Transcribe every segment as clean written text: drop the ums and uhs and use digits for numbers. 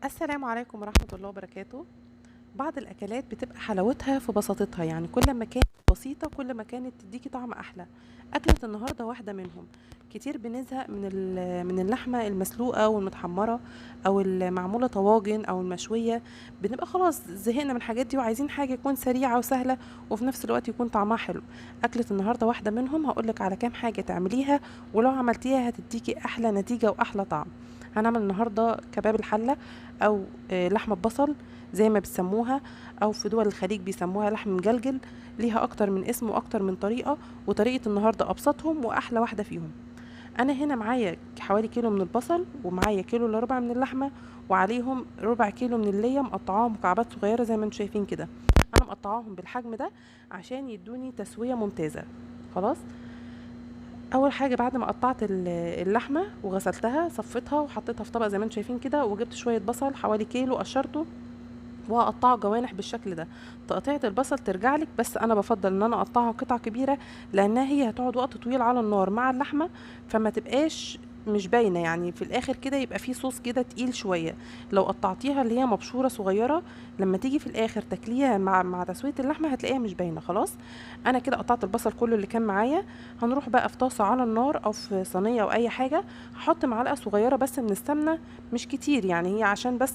السلام عليكم ورحمة الله وبركاته. بعض الأكلات بتبقى حلاوتها في بساطتها، يعني كل ما كانت بسيطة كل ما كانت تديكي طعم أحلى. أكلة النهاردة واحدة منهم. كتير بنزهق من اللحمة المسلوقة والمتحمرة أو المعمولة طواجن أو المشوية. بنبقى خلاص زهقنا من الحاجات دي وعايزين حاجة تكون سريعة وسهلة وفي نفس الوقت يكون طعمها حلو. أكلة النهاردة واحدة منهم، هقولك على كام حاجة تعمليها ولو عملتيها هتديكي أحلى نتيجة وأحلى طعم. هنعمل النهاردة كباب الحلة أو لحمة بصل زي ما بتسموها، او في دول الخليج بيسموها لحم مجلجل. ليها اكتر من اسم واكتر من طريقة، وطريقة النهاردة ابسطهم واحلى واحدة فيهم. انا هنا معايا حوالي كيلو من البصل، ومعايا كيلو الا ربع من اللحمة، وعليهم ربع كيلو من اللية مقطعاهم مكعبات صغيرة زي ما انتم شايفين كده. انا مقطعاهم بالحجم ده عشان يدوني تسوية ممتازة. خلاص. اول حاجه بعد ما قطعت اللحمه وغسلتها صفيتها وحطيتها في طبق زي ما انتم شايفين كده، وجبت شويه بصل حوالي كيلو قشرته وهقطعه جوانح بالشكل ده. تقطيعة البصل ترجع لك، بس انا بفضل ان انا اقطعها قطع كبيرة لانها هي هتقعد وقت طويل على النار مع اللحمة، فما تبقاش مش باينه، يعني في الاخر كده يبقى فيه صوص كده تقيل شويه. لو قطعتيها اللي هي مبشوره صغيره، لما تيجي في الاخر تاكليها مع تسويه اللحمه هتلاقيها مش باينه خلاص. انا كده قطعت البصل كله اللي كان معايا. هنروح بقى في طاسه على النار او في صينيه او اي حاجه. هحط معلقه صغيره بس من السمنه، مش كتير، يعني هي عشان بس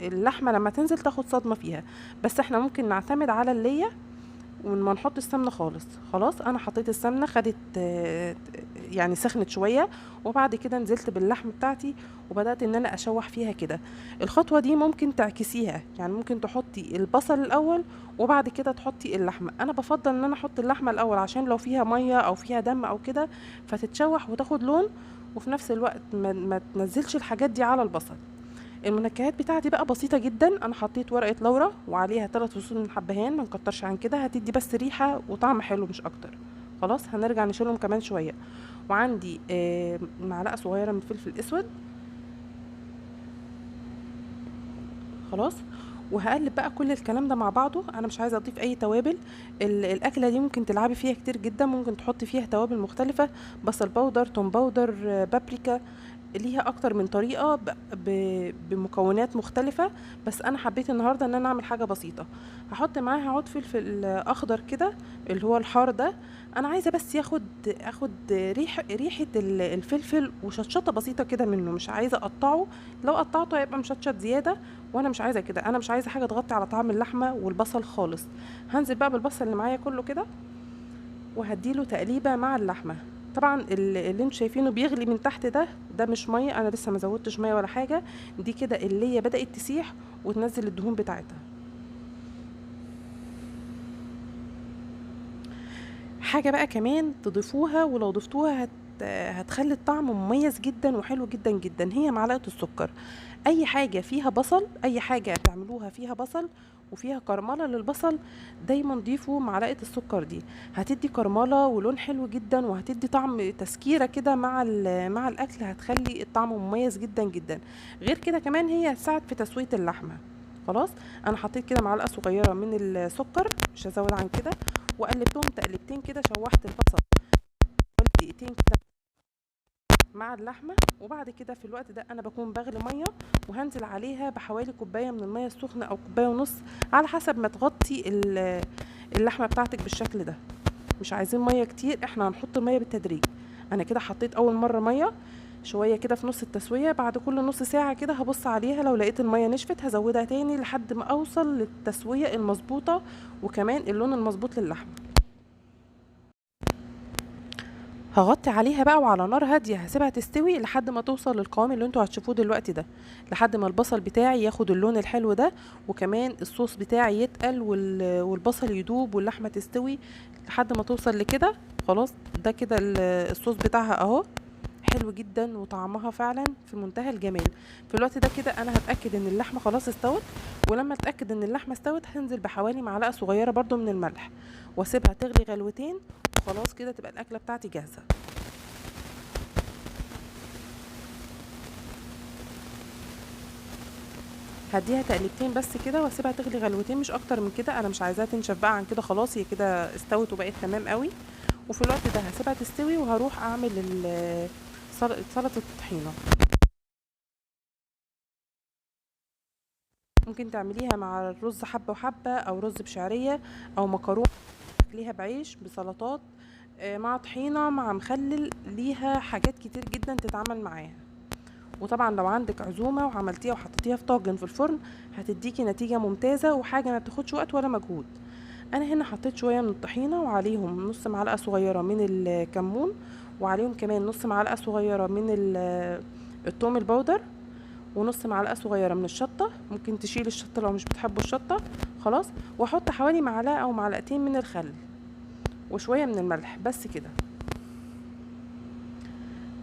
اللحمه لما تنزل تاخد صدمه فيها. بس احنا ممكن نعتمد على الليه وما نحط السمنه خالص. خلاص انا حطيت السمنه خدت يعني سخنت شويه، وبعد كده نزلت باللحم بتاعتي وبدات ان انا اشوح فيها كده. الخطوه دي ممكن تعكسيها، يعني ممكن تحطي البصل الاول وبعد كده تحطي اللحمه. انا بفضل ان انا احط اللحمه الاول عشان لو فيها ميه او فيها دم او كده فتتشوح وتاخد لون، وفي نفس الوقت ما تنزلش الحاجات دي على البصل. المنكهات بتاعتي بقى بسيطة جدا. انا حطيت ورقة لورا وعليها 3 فصوص من حبهان، ما نكترش عن كده، هتدي بس ريحة وطعم حلو مش اكتر. خلاص هنرجع نشيلهم كمان شوية. وعندي معلقة صغيرة من فلفل اسود. خلاص. وهقلب بقى كل الكلام ده مع بعضه، انا مش عايزه اضيف اي توابل. الاكله دي ممكن تلعبي فيها كتير جدا، ممكن تحطي فيها توابل مختلفه، بصل باودر، توم باودر، بابريكا. ليها اكتر من طريقه بمكونات مختلفه. بس انا حبيت النهارده ان انا اعمل حاجه بسيطه. هحط معاها عود فلفل اخضر كده، اللي هو الحار ده. انا عايزه بس اخد ريحه الفلفل وشطشطه بسيطه كده منه، مش عايزه اقطعه. لو قطعته هيبقى مشطشط زياده، وانا مش عايزه كده، انا مش عايزه حاجه تغطي على طعم اللحمه والبصل خالص. هنزل بقى بالبصل اللي معايا كله كده وهديله تقليبه مع اللحمه. طبعا اللي انتوا شايفينه بيغلي من تحت ده مش ميه، انا لسه ما زودتش ميه ولا حاجه. دي كده اللي هي بدات تسيح وتنزل الدهون بتاعتها. حاجه بقى كمان تضيفوها، ولو ضفتوها هتخلي الطعم مميز جدا وحلو جدا جدا، هي معلقه السكر. اي حاجه فيها بصل، اي حاجه تعملوها فيها بصل وفيها كرمله للبصل، دايما ضيفوا معلقه السكر دي. هتدي كرمله ولون حلو جدا، وهتدي طعم تسكيره كده مع الاكل، هتخلي الطعم مميز جدا جدا. غير كده كمان هي هتساعد في تسويه اللحمه. خلاص. انا حطيت كده معلقه صغيره من السكر، مش هزود عن كده. وقلبتهم تقلبتين كده، شوحت البصل حوالي دقيقتين كده مع اللحمه. وبعد كده في الوقت ده انا بكون بغلي ميه، وهنزل عليها بحوالي كوبايه من الميه السخنه او كوبايه ونص، على حسب ما تغطي اللحمه بتاعتك بالشكل ده. مش عايزين ميه كتير، احنا هنحط الميه بالتدريج. انا كده حطيت اول مره ميه شويه كده في نص التسويه، بعد كل نص ساعه كده هبص عليها، لو لقيت الميه نشفت هزودها تاني لحد ما اوصل للتسويه المظبوطه وكمان اللون المظبوط للحمه. هغطي عليها بقى وعلى نار هاديه هسيبها تستوي لحد ما توصل للقوام اللي انتوا هتشوفوه دلوقتي ده، لحد ما البصل بتاعي ياخد اللون الحلو ده، وكمان الصوص بتاعي يتقل والبصل يدوب واللحمه تستوي لحد ما توصل لكده. خلاص. ده كده الصوص بتاعها اهو، حلو جدا وطعمها فعلا في منتهى الجمال. في الوقت ده كده انا هتاكد ان اللحمه خلاص استوت، ولما اتاكد ان اللحمه استوت هنزل بحوالي معلقه صغيره برضو من الملح، واسيبها تغلي غلوتين. وخلاص كده تبقى الاكله بتاعتي جاهزه. هديها تقليبتين بس كده واسيبها تغلي غلوتين مش اكتر من كده، انا مش عايزاها تنشف بقى عن كده، خلاص هي كده استوت وبقت تمام قوي. وفي الوقت ده هسيبها تستوي وهروح اعمل سلطه الطحينه. ممكن تعمليها مع الرز حبة وحبة او رز بشعرية او مكرونة، تاكليها بعيش بسلطات، مع طحينة مع مخلل، ليها حاجات كتير جدا تتعمل معاها. وطبعا لو عندك عزومة وعملتيها وحطيتيها في طاجن في الفرن هتديكي نتيجة ممتازة وحاجة ما بتاخدش وقت ولا مجهود. انا هنا حطيت شوية من الطحينة وعليهم نص معلقة صغيرة من الكمون، وعليهم كمان نص معلقة صغيرة من التوم البودر، ونص معلقة صغيرة من الشطة، ممكن تشيل الشطة لو مش بتحبوا الشطة خلاص، واحط حوالي معلقة او معلقتين من الخل وشوية من الملح بس كده.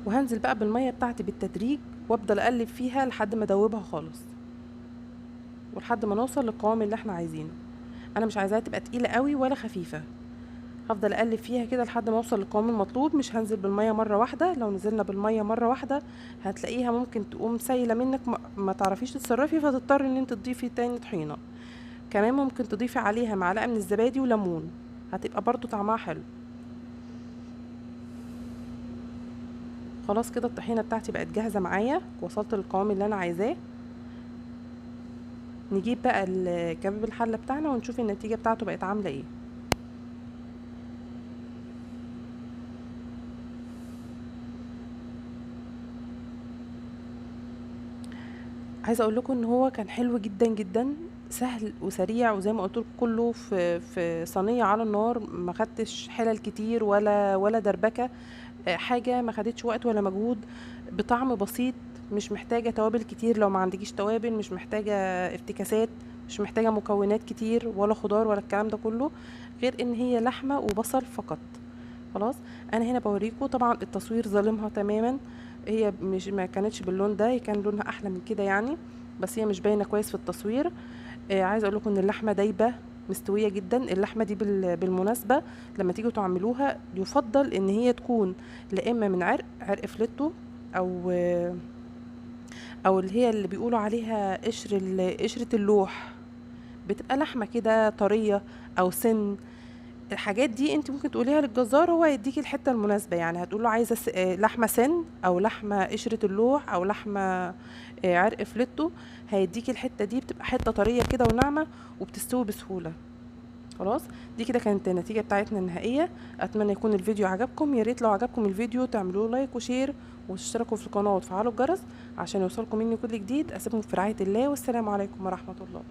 وهنزل بقى بالمية بتاعتي بالتدريج وافضل اقلب فيها لحد ما ادوبها خالص، ولحد ما نوصل للقوام اللي احنا عايزينه. انا مش عايزاها تبقى تقيلة قوي ولا خفيفة، هفضل اقلب فيها كده لحد ما اوصل للقوام المطلوب. مش هنزل بالمية مرة واحدة، لو نزلنا بالمية مرة واحدة هتلاقيها ممكن تقوم سايلة منك، ما تعرفيش تتصرفي، فتضطري ان انت تضيفي تاني طحينة. كمان ممكن تضيفي عليها معلقة من الزبادي وليمون، هتبقى برضو طعمها حلو. خلاص كده الطحينة بتاعتي بقت جاهزة معايا، وصلت للقوام اللي انا عايزاه. نجيب بقى كباب الحلة بتاعنا ونشوف النتيجة بتاعته بقت عاملة ايه. عايزه اقول لكم ان هو كان حلو جدا جدا، سهل وسريع، وزي ما قلت لكم كله في صينيه على النار، ما خدتش حلل كتير ولا دربكه، حاجه ما خدتش وقت ولا مجهود، بطعم بسيط. مش محتاجه توابل كتير، لو ما عندكيش توابل مش محتاجه افتكاسات، مش محتاجه مكونات كتير ولا خضار ولا الكلام ده كله، غير ان هي لحمه وبصل فقط. خلاص. انا هنا بوريكم، طبعا التصوير ظالمها تماما، هي مش ما كانتش باللون ده، هي كان لونها احلى من كده يعني، بس هي مش باينه كويس في التصوير. عايزه اقول لكم ان اللحمه دايبه مستويه جدا. اللحمه دي بالمناسبه لما تيجوا تعملوها يفضل ان هي تكون لا اما من عرق فليتو، او او اللي هي اللي بيقولوا عليها قشره اللوح، بتبقى لحمه كده طريه، او سن. الحاجات دي انت ممكن تقوليها للجزار، هو يديكي الحته المناسبه، يعني هتقول له عايزه لحمه سن، او لحمه قشره اللوح، او لحمه عرق فليتو، هيديكي الحته دي، بتبقى حته طريه كده وناعمه وبتستوي بسهوله. خلاص. دي كده كانت النتيجه بتاعتنا النهائيه. اتمنى يكون الفيديو عجبكم، يا ريت لو عجبكم الفيديو تعملوه لايك وشير وتشتركوا في القناه وتفعلوا الجرس عشان يوصلكم مني كل جديد. اسيبكم في رعايه الله، والسلام عليكم ورحمه الله.